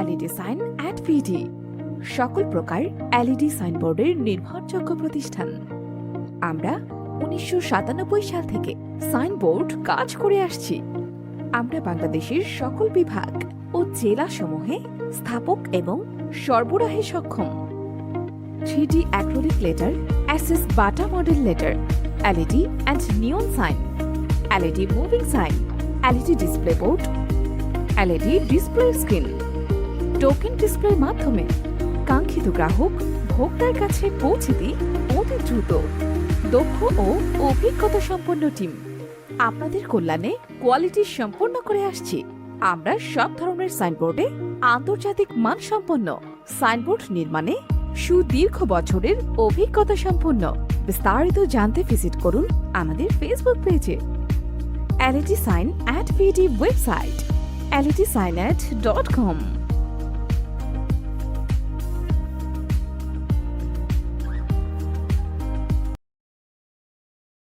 LED sign at ভিডি, সকল প্রকার LED সাইনবোর্ডের নির্ভরযোগ্য প্রতিষ্ঠান। আমরা 1997 সাল থেকে সাইনবোর্ড কাজ করে আসছি। আমরা বাংলাদেশের সকল বিভাগ ও জেলা সমূহে স্থাপক এবং সরবরাহে সক্ষম। 3D অ্যাক্রিলিক লেটার, এসএস বাটা model letter, LED and neon sign, LED moving sign, LED display board, LED display screen, token ডিসপ্লের মাধ্যমে কাঙ্ক্ষিত গ্রাহক ভোক্তার কাছে পৌঁছে দিই অতি দ্রুত। দক্ষ ও অভিজ্ঞতা সম্পন্ন টিম আপনাদের কল্যাণে কোয়ালিটি সম্পন্ন করে আসছি। আমরা সব ধরনের সাইনবোর্ডে আন্তর্জাতিক মানসম্পন্ন সাইনবোর্ড নির্মাণে সুদীর্ঘ বছরের অভিজ্ঞতা সম্পন্ন। বিস্তারিত জানতে ভিজিট করুন আমাদের ফেসবুক পেজে। LED sign at VD website, LEDsign@.com।